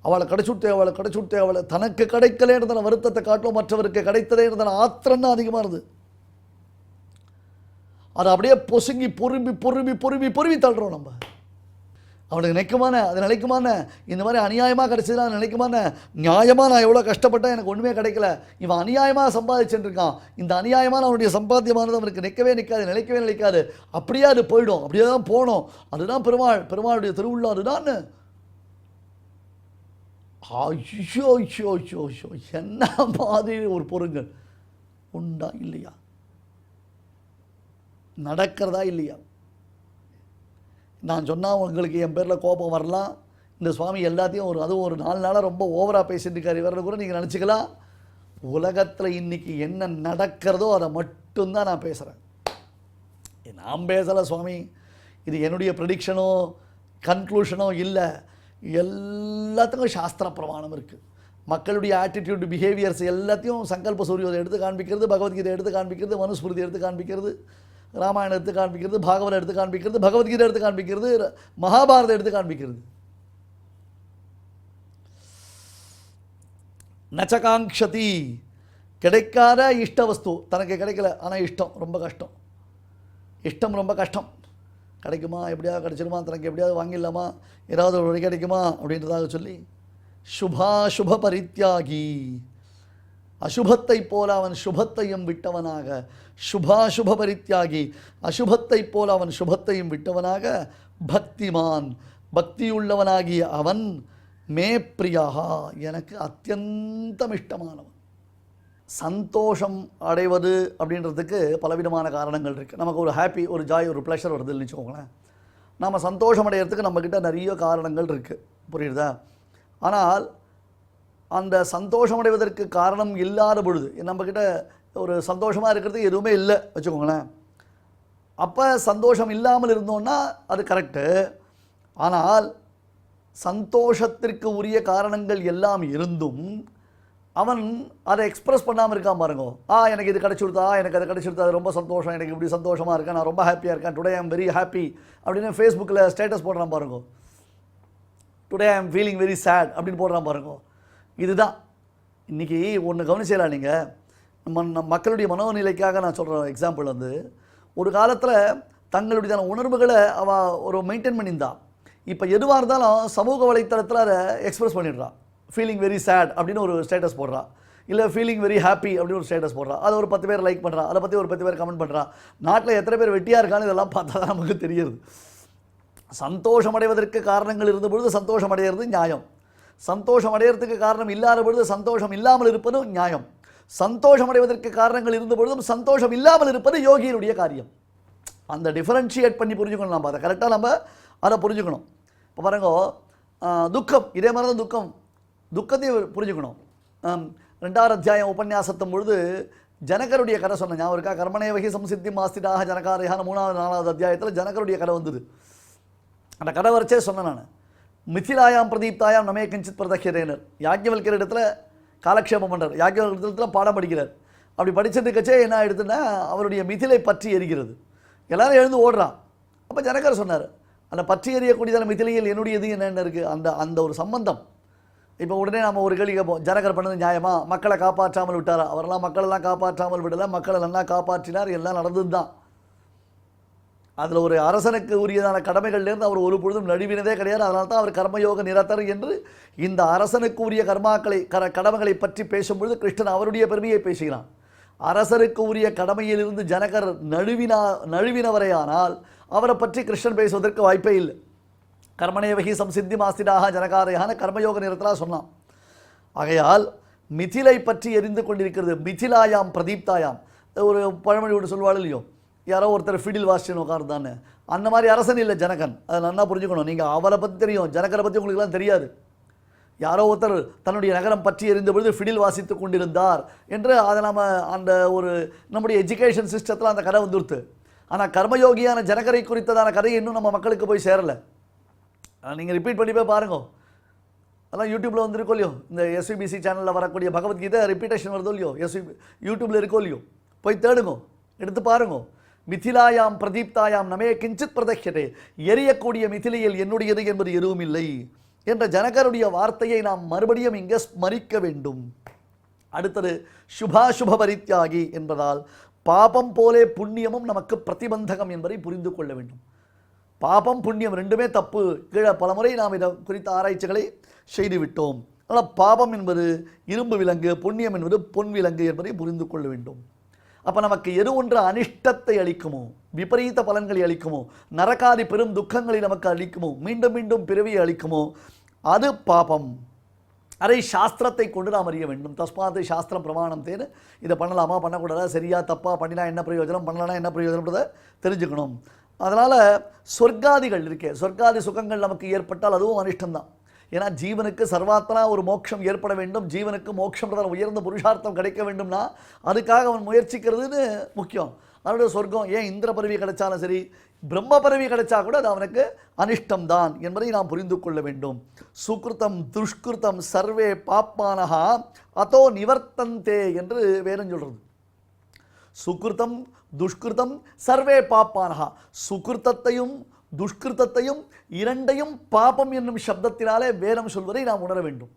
அவளை கிடைச்சுட்டே அவளை தனக்கு கிடைக்கலே இருந்தன வருத்தத்தை காட்டும், மற்றவருக்கு கிடைத்ததே இருந்தன ஆத்திரம்னா அதிகமாக இருது. அதை அப்படியே பொசுங்கி பொறுமி தள்ளுறோம் நம்ம. அவனுக்கு நினைக்குமான இந்த மாதிரி அநியாயமாக கிடைச்சதுன்னா நினைக்குமான, நியாயமாக நான் எவ்வளோ கஷ்டப்பட்டேன் எனக்கு ஒன்றுமே கிடைக்கல, இவன் அநியாயமாக சம்பாதிச்சுட்டுருக்கான், இந்த அநியாயமான அவனுடைய சம்பாத்தியமானது அவனுக்கு நினைக்கவே நினைக்காது, அப்படியே அது போயிடும், அப்படியே தான் போனோம். அதுதான் பெருமாளுடைய திருவுள்ளம். அதுதான் ஐயோ என்ன மாதிரி ஒரு பொருங்கள் உண்டா இல்லையா, நடக்கிறதா இல்லையா? நான் சொன்னால் உங்களுக்கு என் பேரில் கோபம் வரலாம். இந்த சுவாமி எல்லாத்தையும் அதுவும் ஒரு 4 நாளாக ரொம்ப ஓவராக பேசிட்டு இருக்காரு இவரில் கூட நீங்கள் நினச்சிக்கலாம். உலகத்தில் இன்றைக்கி என்ன நடக்கிறதோ அதை மட்டும்தான் நான் பேசுகிறேன். நான் பேசலை சுவாமி, இது என்னுடைய ப்ரெடிக்ஷனோ கன்க்ளூஷனோ இல்லை, எல்லாத்துக்கும் சாஸ்திர பிரமாணம் இருக்குது. மக்களுடைய ஆட்டிடியூட், பிஹேவியர்ஸ் எல்லாத்தையும் சங்கல்ப சூரியோதயம் எடுத்து காண்பிக்கிறது, பகவத்கீதை எடுத்து காண்பிக்கிறது, மனுஸ்மிருதி எடுத்து காண்பிக்கிறது, ராமாயணம் எடுத்து காண்பிக்கிறது, பாகவதம் எடுத்து காண்பிக்கிறது, பகவத்கீதை எடுத்து காண்பிக்கிறது, மகாபாரதம் எடுத்து காண்பிக்கிறது. நச்சகாங்ஷதி, கிடைக்காத இஷ்ட வஸ்து, தனக்கு கிடைக்கல, ஆனால் இஷ்டம் ரொம்ப கஷ்டம். கிடைக்குமா, எப்படியாவது கிடைச்சிருமா, தனக்கு எப்படியாவது வாங்கிடலாமா, ஏதாவது ஒரு வழி கிடைக்குமா அப்படின்றதாக சொல்லி சுபாசுப பரித்தியாகி, அசுபத்தை போல அவன் சுபத்தையும் விட்டவனாக, சுபாசுப பரித்தியாகி, அசுபத்தை போல அவன் சுபத்தையும் விட்டவனாக, பக்திமான், பக்தியுள்ளவனாகிய அவன், மே பிரியாக, எனக்கு அத்தியந்தம் இஷ்டமானவன். சந்தோஷம் அடைவது அப்படின்றதுக்கு பலவிதமான காரணங்கள் இருக்குது. நமக்கு ஒரு ஹாப்பி, ஒரு ஜாய், ஒரு ப்ளஷர் வருதுன்னு வச்சுக்கோங்களேன். நம்ம சந்தோஷம் அடையிறதுக்கு நம்மக்கிட்ட நிறைய காரணங்கள் இருக்குது, புரியுதா? ஆனால் அந்த சந்தோஷம் அடைவதற்கு காரணம் இல்லாத பொழுது, நம்மக்கிட்ட ஒரு சந்தோஷமாக இருக்கிறதுக்கு எதுவுமே இல்லை வச்சுக்கோங்களேன், அப்போ சந்தோஷம் இல்லாமல் இருந்தோன்னா அது கரெக்டு. ஆனால் சந்தோஷத்திற்கு உரிய காரணங்கள் எல்லாம் இருந்தும் அவன் அதை எக்ஸ்ப்ரெஸ் பண்ணாமல் இருக்கான் பாருங்க. எனக்கு இது கிடச்சிருத்தா, எனக்கு அது கிடச்சிருத்தா, அது ரொம்ப சந்தோஷம், எனக்கு இப்படி சந்தோஷமாக இருக்கேன், நான் ரொம்ப ஹாப்பியாக இருக்கேன், today I am very happy அப்படின்னு ஃபேஸ்புக்கில் ஸ்டேட்டஸ் போடுறான் பாருங்க. Today I am feeling very sad அப்படின்னு போடுறான் பாருங்க. இதுதான் இன்றைக்கி ஒன்று கவனிச்சலாம். நீங்கள் மக்களுடைய மனோநிலைக்காக நான் சொல்கிற எக்ஸாம்பிள் ஒரு காலத்தில் தங்களுடைய உணர்வுகளை அவள் ஒரு மெயின்டைன் பண்ணியிருந்தான். இப்போ எதுவாக இருந்தாலும் சமூக வலைத்தளத்தில் அதை எக்ஸ்ப்ரெஸ் பண்ணிடுறான். ஃபீலிங் வெரி சேட் அப்படின்னு ஒரு ஸ்டேட்டஸ் போடுறா, இல்லை ஃபீலிங் வெரி ஹாப்பி அப்படின்னு ஒரு ஸ்டேட்டஸ் போடுறா, அதை ஒரு 10 பேர் லைக் பண்ணுறான், அதை பற்றி ஒரு 10 பேர் கமெண்ட் பண்ணுறான். நாட்டில் எத்தனை பேர் வெட்டியாக இருக்கான்னு இதெல்லாம் பார்த்தா தான் நமக்கு தெரியுது. சந்தோஷம் அடைவதற்கு காரணங்கள் இருந்த பொழுது சந்தோஷம் அடைகிறது நியாயம், சந்தோஷம் அடைகிறதுக்கு காரணம் இல்லாத பொழுது சந்தோஷம் இல்லாமல் இருப்பதும் நியாயம், சந்தோஷம் அடைவதற்கு காரணங்கள் இருந்த பொழுதும் சந்தோஷம் இல்லாமல் இருப்பது யோகியினுடைய காரியம். அந்த டிஃபரன்ஷியேட் பண்ணி புரிஞ்சுக்கணும். நம்ம அதை கரெக்டாக நம்ம அதை புரிஞ்சுக்கணும். இப்போ பாருங்க, துக்கம் இதே மாதிரி தான் துக்கத்தையும் புரிஞ்சுக்கணும். 2வது அத்தியாயம் உபன்யாசத்தும் பொழுது ஜனகருடைய கதை சொன்னேன், ஞாபகம் இருக்கா? கர்மணேவகி சம்சித்தி மாஸ்திடாக ஜனகாரியான 3வது 4வது அத்தியாயத்தில் ஜனகருடைய கதை வந்தது. அந்த கதை வரைச்சே சொன்னேன் நான். மிथिलायाம் பிரதீப்தாயாம் நமே கிஞ்சித் பிரதக்ஷரேனர். யாக்ஞவல்கிற இடத்துல காலக்ஷேபம் பண்ணுறார், யாக்ஞவல்கிற பாடம் படிக்கிறார். அப்படி படித்ததுக்கச்சே என்ன ஆகிடுதுன்னா அவருடைய மிதிலை பற்றி எரிகிறது. எல்லாரும் எழுந்து ஓடுறான். அப்போ ஜனகர் சொன்னார், அந்த பற்றி எறியக்கூடியதான மிதிலையில் என்னுடையது என்னென்ன இருக்குது, அந்த ஒரு சம்பந்தம். இப்போ உடனே நம்ம ஒரு கேள்வி கேட்போம், ஜனகர் பண்ணது நியாயமா? மக்களை காப்பாற்றாமல் விட்டாரா? அவரெல்லாம் மக்களெல்லாம் காப்பாற்றாமல் விடலை, மக்களை நல்லா காப்பாற்றினார், எல்லாம் நடந்தது தான். அதில் ஒரு அரசனுக்கு உரியதான கடமைகள்லேருந்து அவர் ஒரு பொழுதும் நழுவினதே கிடையாது. அதனால தான் அவர் கர்மயோக நிரதர் என்று இந்த அரசனுக்கு உரிய கடமைகளை பற்றி பேசும்பொழுது கிருஷ்ணன் அவருடைய பெருமையை பேசுகிறான். அரசருக்கு உரிய கடமையிலிருந்து ஜனகர் நழுவினவரையானால் அவரை பற்றி கிருஷ்ணன் பேசுவதற்கு வாய்ப்பே இல்லை. கர்மணேவகி சம்சித்தி மாஸ்திடாக ஜனகாரையான கர்மயோக நிரத்தலா சொன்னான். ஆகையால் மிதிலை பற்றி எரிந்து கொண்டிருக்கிறது. மிதிலாயாம் பிரதீப்தாயாம். ஒரு பழமொழி ஒன்று சொல்வாள் இல்லையோ, யாரோ ஒருத்தர் ஃபிடில் வாசிச்சுன்னு உட்கார்ந்தான்னு. அந்த மாதிரி அரசன் இல்லை ஜனகன். அதை நல்லா புரிஞ்சுக்கணும். நீங்கள் அவரை பற்றி தெரியும், ஜனகரை பற்றி உங்களுக்குலாம் தெரியாது. யாரோ ஒருத்தர் தன்னுடைய நகரம் பற்றி எறிந்த பொழுது ஃபிடில் வாசித்து கொண்டிருந்தார் என்று அதை நம்ம அந்த ஒரு நம்முடைய எஜுகேஷன் சிஸ்டத்தில் அந்த கதை வந்துடுத்து. ஆனால் கர்மயோகியான ஜனகரை குறித்ததான கதை இன்னும் நம்ம மக்களுக்கு போய் சேரலை. நீங்கள் ரிப்பீட் பண்ணி போய் பாருங்க, அதெல்லாம் யூடியூப்பில் வந்துருக்கோ இல்லையோ, இந்த எஸ்விபிசி சேனலில் வரக்கூடிய பகவத்கீதை ரிப்பீட்டேஷன் வருதோ இல்லையோ, யூடியூப்பில் இருக்கோ இல்லையோ, போய் தேடுங்க, எடுத்து பாருங்க. மிதிலாயாம் பிரதீப்தாயாம் நமே கிஞ்சித் பிரதக்ஷதே. எரியக்கூடிய மிதிலையில் என்னுடையது என்பது எதுவும் இல்லை என்ற ஜனகருடைய வார்த்தையை நாம் மறுபடியும் இங்கே ஸ்மரிக்க வேண்டும். அடுத்தது சுபாசுப பரித்யாகி என்பதால் பாபம் போலே புண்ணியமும் நமக்கு பிரதிபந்தகம் என்பதை புரிந்து கொள்ள வேண்டும். பாபம் புண்ணியம் ரெண்டுமே தப்பு. கீழே பலமுறை நாம் இதை குறித்த ஆராய்ச்சிகளை செய்துவிட்டோம். அதனால் பாபம் என்பது இரும்பு விலங்கு, புண்ணியம் என்பது பொன் விலங்கு என்பதை புரிந்து கொள்ள வேண்டும். அப்போ நமக்கு எது ஒன்று அனிஷ்டத்தை அளிக்குமோ, விபரீத பலன்களை அளிக்குமோ, நரகாதி பெரும் துக்கங்களை நமக்கு அளிக்குமோ, மீண்டும் மீண்டும் பிறவியை அளிக்குமோ, அது பாபம். அதை சாஸ்திரத்தை கொண்டு நாம் அறிய வேண்டும். தஸ்மாத் சாஸ்திரம் பிரமாணம் தேன்னு இதை பண்ணலாமா பண்ணக்கூடாதா, சரியா தப்பா, பண்ணினா என்ன பிரயோஜனம், பண்ணலான்னா என்ன பிரயோஜனம்ன்றதை தெரிஞ்சுக்கணும். அதனால் சொர்க்காதிகள் இருக்கே, சொர்க்காதி சுகங்கள் நமக்கு ஏற்பட்டால் அதுவும் அனிஷ்டம்தான். ஏன்னா ஜீவனுக்கு சர்வாத்மனா ஒரு மோட்சம் ஏற்பட வேண்டும், ஜீவனுக்கு மோட்சம்ன்றதால் உயர்ந்த புருஷார்த்தம் கிடைக்க வேண்டும்னா அதுக்காக அவன் முயற்சிக்கிறதுன்னு முக்கியம். அதனுடைய சொர்க்கம் ஏன் இந்திர பதவி கிடைச்சாலும் சரி, பிரம்ம பதவி கிடைச்சா கூட அது அவனுக்கு அனிஷ்டம்தான் என்பதை நாம் புரிந்து கொள்ள வேண்டும். சுக்ருதம் துஷ்கிருதம் சர்வே பாப்மானஹா அதோ நிவர்த்தந்தே என்று வேதம் சொல்றது. சுக்ருதம் துஷ்கிருதம் சர்வே பாப்பானஹா. சுகிருத்தத்தையும் துஷ்கிருத்தத்தையும் இரண்டையும் பாபம் என்னும் சப்தத்தினாலே வேதம் சொல்வதை நாம் உணர வேண்டும்.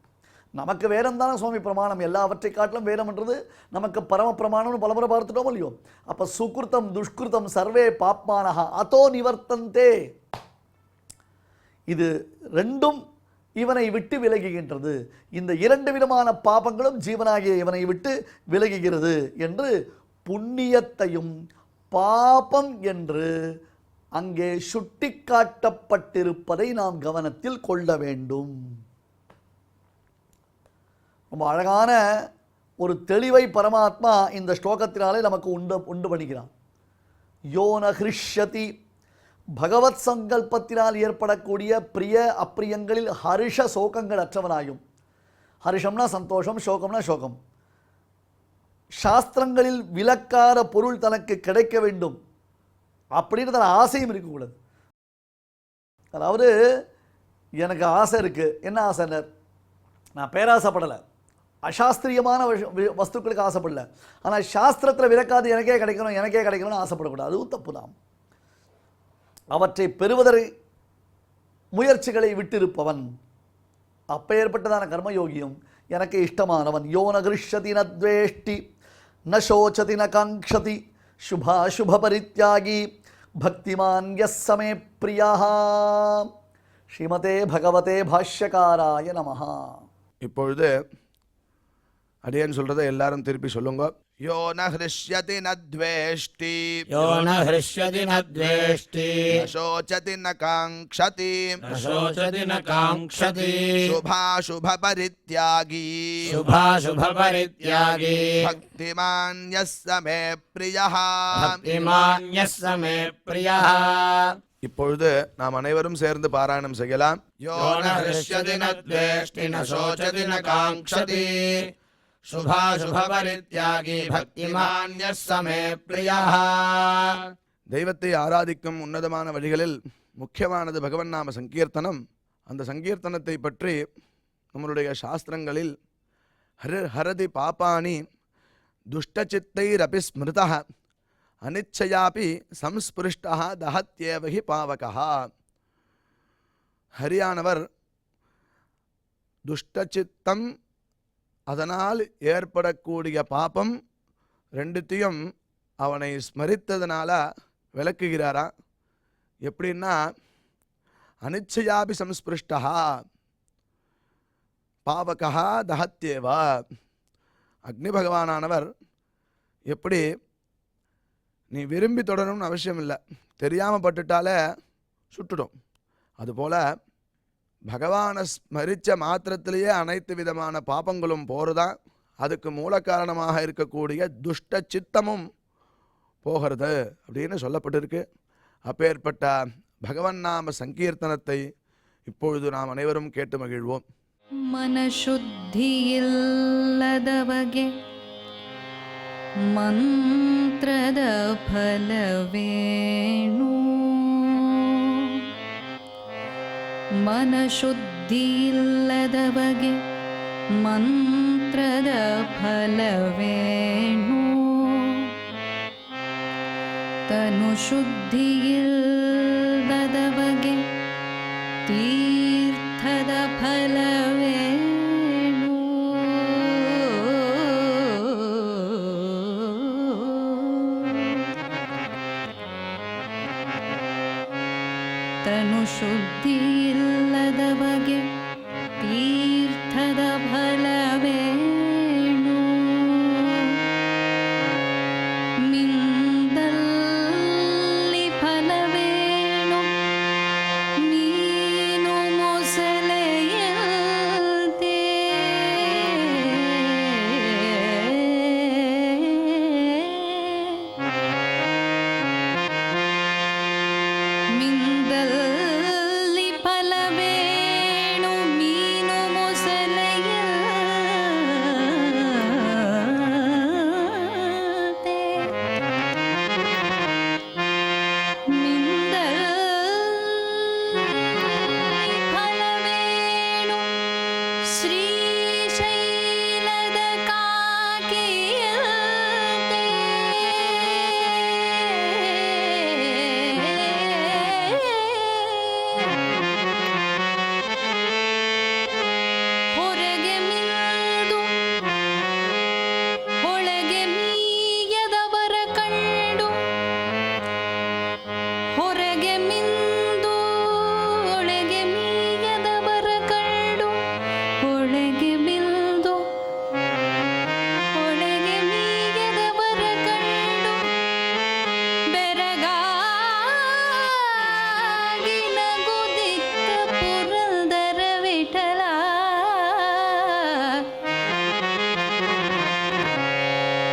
நமக்கு வேதம் தானே சுவாமி பிரமாணம், எல்லாவற்றை காட்டிலும் வேதம்ன்றது நமக்கு பரம பிரமாணம்னு பலமுறை பார்த்துட்டோம் இல்லையோ. அப்போ சுகிருத்தம் துஷ்கிருத்தம் சர்வே பாப்மானஹா அதோ நிவர்த்தந்தே. இது ரெண்டும் இவனை விட்டு விலகுகின்றது. இந்த 2 விதமான பாபங்களும் ஜீவனாகிய இவனை விட்டு விலகுகிறது என்று புண்ணியத்தையும் பாபம் என்று அங்கே சுட்டிக்காட்டப்பட்டிருப்பதை நாம் கவனத்தில் கொள்ள வேண்டும். ரொம்ப அழகான ஒரு தெளிவை பரமாத்மா இந்த ஸ்லோகத்தினாலே நமக்கு உண்டு பண்ணிக்கிறான். யோன ஹிருஷ்யதி. பகவத் சங்கல்பத்தினால் ஏற்படக்கூடிய பிரிய அப்பிரியங்களில் ஹர்ஷ சோகங்கள் அற்றவனாயும், ஹர்ஷம்னா சந்தோஷம், சோகம்னா சோகம், சாஸ்திரங்களில் விலக்காத பொருள் தனக்கு கிடைக்க வேண்டும் அப்படின்னு தன் ஆசையும் இருக்கக்கூடாது. அதாவது எனக்கு ஆசை இருக்குது, என்ன ஆசைனர், நான் பேராசைப்படலை, அசாஸ்திரியமான வஸ்துக்களுக்கு ஆசைப்படல, ஆனால் சாஸ்திரத்தில் விலக்காது எனக்கே கிடைக்கணும்னு ஆசைப்படக்கூடாது. அதுவும் தப்பு தான். அவற்றை பெறுவதற்கு முயற்சிகளை விட்டிருப்பவன் அப்பேற்பட்டதான கர்மயோகியும் எனக்கு இஷ்டமானவன். யோன கிருஷ்யதி ந துவேஷ்டி ந சோச்சதி ந காங்க்ஷதி சுபாசுப பரித்யாகி பக்திமான் யஸ் சமே பிரியாஹ. ஸ்ரீமதே பகவதே பாஷ்யகாராய நமஹ. இப்பொழுது அடியேன்னு சொல்கிறத எல்லாரும் திருப்பி சொல்லுங்க. यो न हृष्यति न द्वेष्टि यो न हृष्यति न द्वेष्टि न शोचति न काङ्क्षति न शोचति न काङ्क्षति शुभाशुभपरित्यागी शुभाशुभपरित्यागी भक्तिमान् यः स मे प्रियः. भक्तिमान् यः स मे प्रियः. இப்பொழுது நாம் அனைவரும் சேர்ந்து பாராயணம் செய்யலாம். यो न हृष्यति न द्वेष्टि न शोचति न काङ्क्षति शुभाशुभपरित्यागी भक्तिमान् यः स मे प्रियः. தெய்வத்தை ஆராதிக்கும் உன்னதமான வழிகளில் முக்கியமானது பகவன் நாம சங்கீர்த்தனம். அந்த சங்கீர்த்தனத்தை பற்றி நம்மளுடைய சாஸ்திரங்களில் ஹரதி பாபானி துஷ்டச்சித்தைரபி ஸ்மிருதः அனிச்சயாபி சம்ஸ்பிருஷ்டः தஹத்யேவ ஹி பாவகः. ஹரியானவர் துஷ்டச்சித்தம், அதனால் ஏற்படக்கூடிய பாபம் ரெண்டுத்தையும் அவனை ஸ்மரித்ததுனால விளக்குகிறாரா. எப்படின்னா, அனிச்சயாபி சம்ஸ்பிருஷ்டா பாவகா தஹத்யேவா. அக்னி பகவானானவர் எப்படி நீ விரும்பி தொடரணும்னு அவசியம் இல்லை, தெரியாமல் பட்டுட்டாலே சுட்டுடும். அதுபோல் பகவானை ஸ்மரித்த மாத்திரத்திலேயே அனைத்து விதமான பாபங்களும் போகிறதான். அதுக்கு மூல காரணமாக இருக்கக்கூடிய துஷ்ட சித்தமும் போகிறது அப்படின்னு சொல்லப்பட்டிருக்கு. அப்பேற்பட்ட பகவன் நாம சங்கீர்த்தனத்தை இப்பொழுது நாம் அனைவரும் கேட்டு மகிழ்வோம். ಮನಶುದ್ಧಿಯಿಲ್ಲದವಗೆ ಮಂತ್ರದ ಫಲವೇನು. ಮನಶುದ್ಧಿಯಿಲ್ಲದವಗೆ ಮಂತ್ರದ ಫಲವೇನು. ತನು ಶುದ್ಧಿಯಿಲ್ಲದವಗೆ ತೀರ್ಥದ ಫಲವೇನು. ತನು ಶುದ್ಧಿಯಿಲ್ಲದವಗೆ ತೀರ್ಥದ ಫಲವೇನು. ಮಿಂದಲ್ಲಿ ಫಲವೇನು ಮೀನು ಮೊಸಳೆಯಂತೆ. ಮಿಂದಲ್ಲಿ ಫಲವೇನು ಮೀನು ಮೊಸಳೆಯಂತೆ. ಮಿಂದಲ್ಲಿ ಫಲವೇನು ಶ್ರೀಶೈಲದ ಕಾಕಿಯಂತೆ. ಹೊರಗೆ ಮಿಂದು ಒಳಗೆ ಮೀಯದವರ ಕಂಡು. ಹೊರಗೆ ಮಿಂದು ಒಳಗೆ ಮೀಯದವರ ಕಂಡು. ಒಳಗೆ ಮಿಂದು ಒಳಗೆ ಮೀಯದವರ ಕಂಡು. ಬೆರಗಾಗಿ ನಗುದಿತ್ತ ಪುರಂದರ ವಿಠಲ.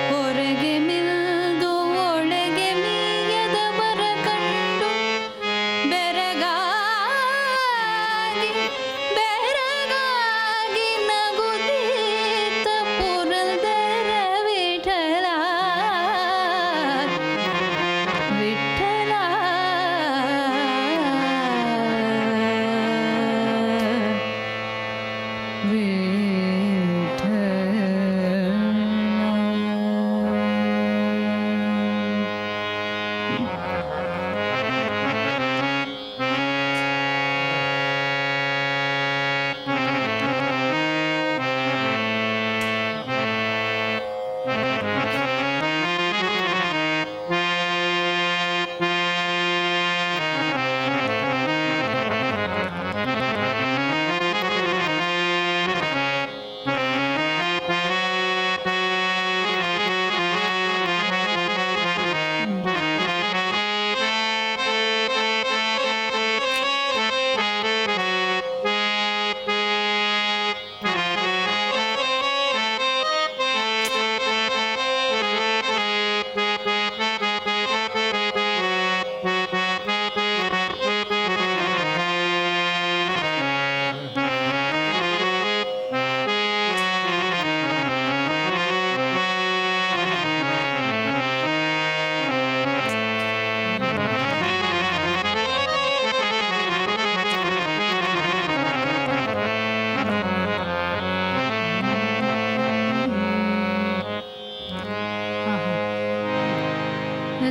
ಹೊರಗೆ ಮಿಂದು ಒಳಗೆ ಮೀಯದವರ ಕಂಡು. ಬೆರಗಾಗಿ ನಗುದಿತ್ತ ಪುರಂದರ ವಿಠಲ. ವಿಠಲ ವಿಠಲ.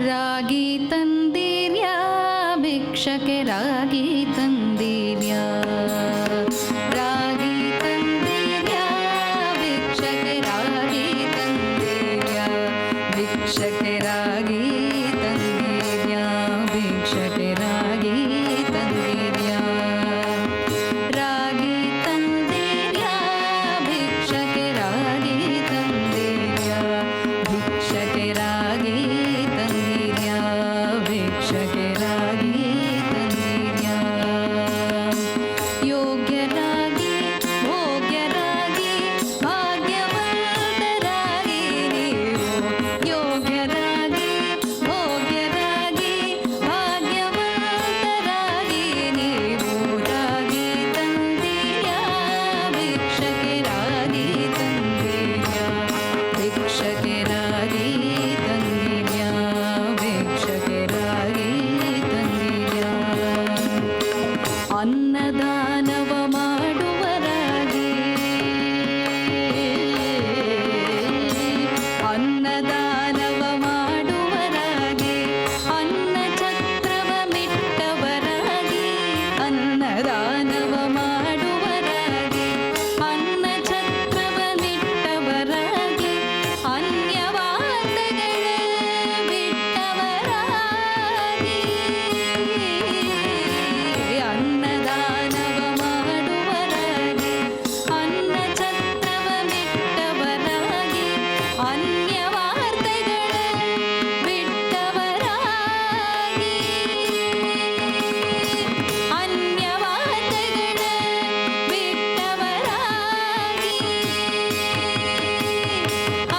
ರಾಗಿ ತಂದಿರ್ಯಾ ಭಿಕ್ಷಕ್ಕೆ ರಾಗಿ ತಂದಿರ್ಯಾ ರಾಗಿ ತಂದಿರ್ಯಾ ಭಿಕ್ಷಕ್ಕೆ ರಾಗಿ ತಂದಿರ್ಯಾ ಭಿಕ್ಷಕ್ಕೆ ರಾಗಿ ತಂದಿರ್ಯಾ ಭಿಕ್ಷಕ್ಕೆ ರಾಗಿ ತಂದಿರ್ಯಾ ರಾಗಿ ತಂದಿರ್ಯಾ ಭಿಕ್ಷಕ್ಕೆ ರಾಗಿ ತಂದಿರ್ಯಾ ಭಿಕ್ಷಕ್ಕೆ ರಾಗಿ ತಂದಿರ್ಯಾ ಭಿಕ್ಷಕ್ಕೆ ರಾಗಿ ತಂದಿರ್ಯಾ ಯೋಗ್ಯರಾಗಿ ಭೋಗ್ಯರಾಗಿ ಭಾಗ್ಯವಂತರಾಗಿ ನೀವು ಯೋಗ್ಯರಾಗಿ ಭೋಗ್ಯರಾಗಿ ಭಾಗ್ಯವಂತರಾಗಿ ನೀವು ರಾಗಿ ತಂದಿರ್ಯಾ ಭಿಕ್ಷಕ್ಕೆ ರಾಗಿ ತಂದಿರ್ಯಾ ಭಿಕ್ಷಕ್ಕೆ ರಾಗಿ ತಂದಿರ್ಯಾ ಭಿಕ್ಷಕ್ಕೆ ರಾಗಿ ತಂದಿರ್ಯಾ ಅನ್ನದಾನವ ಮಾಡುವರಾಗಿ ಅನ್ನದಾನವ ಮಾಡುವರಾಗಿ ಅನ್ನ ಛತ್ರವ ಮಿಟ್ಟವರಾಗಿ ಅನ್ನದಾನವ ಮಾಡುವರಾಗಿ ಅನ್ನ ಛತ್ರವ ಮಿಟ್ಟವರಾಗಿ ಅನ್ಯವಾದಗಳ ಬಿಟ್ಟವರಾಗಿ ಅನ್ನದಾನವ ಮಾಡುವರಾಗಿ ಅನ್ನ ಛತ್ರವ ಮಿಟ್ಟವರಾಗಿ ಅನ್ಯವಾರ್ತೆಗಳ ಬಿಟ್ಟವರಾಗಿ ಅನ್ಯವಾರ್ತೆಗಳ ಬಿಟ್ಟವರಾಗಿ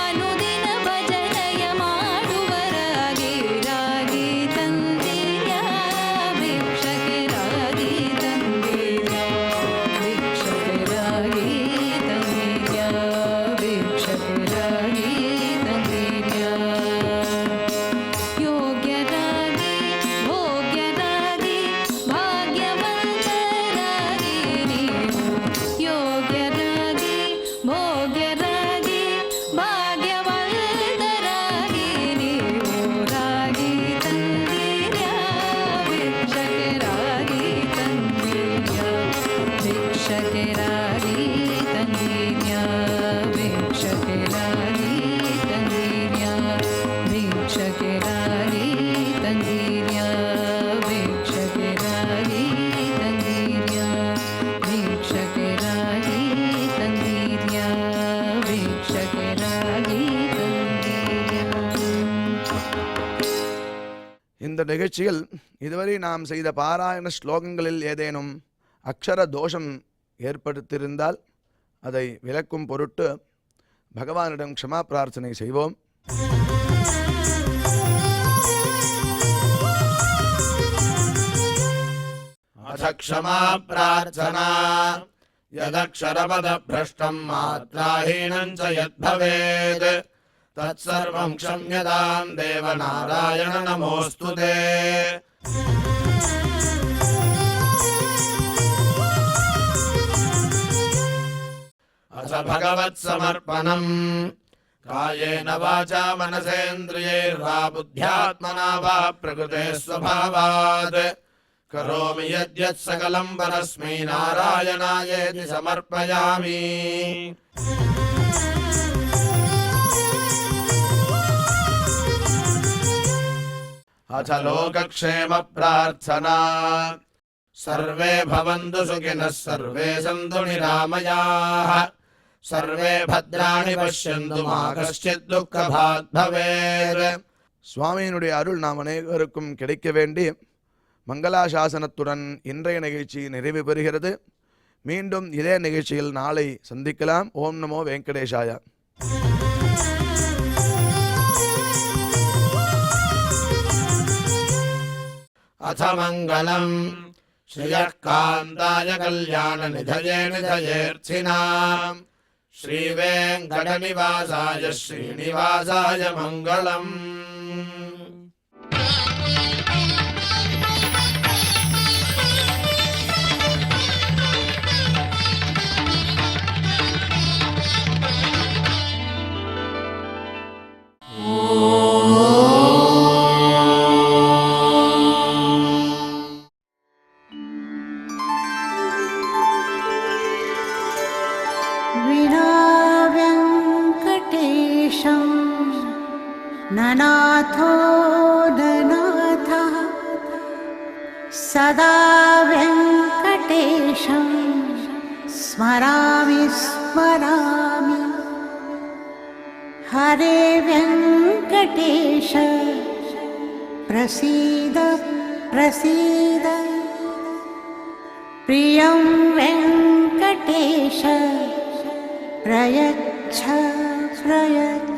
ಅನುದಿನ ಭಜನೆಯ ಮಾಡುವರಾಗಿ ರಾಗಿ ತಂದಿರ್ಯಾ ಭಿಕ್ಷಕ್ಕೆ ರಾಗಿ ತಂದಿರ್ಯಾ ಭಿಕ್ಷಕ್ಕೆ ರಾಗಿ ತಂದಿರ್ಯಾ ಭಿಕ್ಷಕ್ಕೆ ರಾಗಿ ತಂದಿರ್ಯಾ ಯೋಗ್ಯರಾಗಿ ಭೋಗ್ಯರಾಗಿ ಭಾಗ್ಯವಂತರಾಗಿ ನೀವು ಯೋಗ್ಯರಾಗಿ ಭೋಗ್ಯರಾಗಿ ಭಾಗ್ಯವಂತರಾಗಿ ನೀವು ರಾಗಿ ತಂದಿರ್ಯಾ ಭಿಕ್ಷಕ್ಕೆ ರಾಗಿ ತಂದಿರ್ಯಾ ಭಿಕ್ಷಕ್ಕೆ ರಾಗಿ ತಂದಿರ್ಯಾ ಭಿಕ್ಷಕ್ಕೆ ರಾಗಿ ತಂದಿರ್ಯಾ ಭಿಕ್ಷಕ್ಕೆ ರಾಗಿ ತಂದಿರ್ಯಾ ಭಿಕ್ಷಕ್ಕೆ ರಾಗಿ ತಂದಿರ್ಯಾ ಭಿಕ್ಷಕ್ಕೆ ರಾಗಿ ತಂದಿರ್ಯಾ ಭಿಕ್ಷಕ್ಕೆ ರಾಗಿ ತಂದಿರ್ಯಾ. இந்த நிகழ்ச்சியில் இதுவரை நாம் செய்த பாராயண ஸ்லோகங்களில் ஏதேனும் அக்ஷர தோஷம் ஏற்படுத்தியிருந்தால் அதை விளக்கும் பொருட்டு பகவானிடம் க்ஷமா பிரார்த்தனை செய்வோம். अथ क्षमा प्रार्थना यदक्षरपदभ्रष्टम् मात्राहीनम् च यद्भवेत् तत्सर्वम् क्षम्यताम् देवनारायण नमोऽस्तु ते। अथ भगवत्समर्पणम् कायेन वाचा मनसेन्द्रियैर्वा बुद्ध्यात्मना वा प्रकृते स्वभावात् करोमि यद्यत् सकलम् परस्मै नारायणायेति समर्पयामि। अथ लोकक्षेम प्रार्थना सर्वे भवन्तु सुखिनः सर्वे सन्तु निरामयाः सर्वे भद्राणि पश्यन्तु मा कश्चित् दुःखभाग् भवेत्. சுவாமியினுடைய அருள் நாம் அனைவருக்கும் கிடைக்க வேண்டி மங்களாசாசனத்துடன் இன்றைய நிகழ்ச்சி நிறைவு பெறுகிறது. மீண்டும் இதே நிகழ்ச்சியில் நாளை சந்திக்கலாம். ஓம் நமோ வெங்கடேஷாய. अथ मङ्गलम् श्रियः कान्ताय कल्याणनिधये निधयेऽर्थिनाम् श्रीवेङ्कटनिवासाय श्रीनिवासाय मङ्गलम्. ॐ ननाथो ननाथः सदा वेङ्कटेशं स्मरामि स्मरामि हरे वेङ्कटेश प्रसीद प्रसीद प्रियं वेङ्कटेश प्रयच्छ प्रयच्छ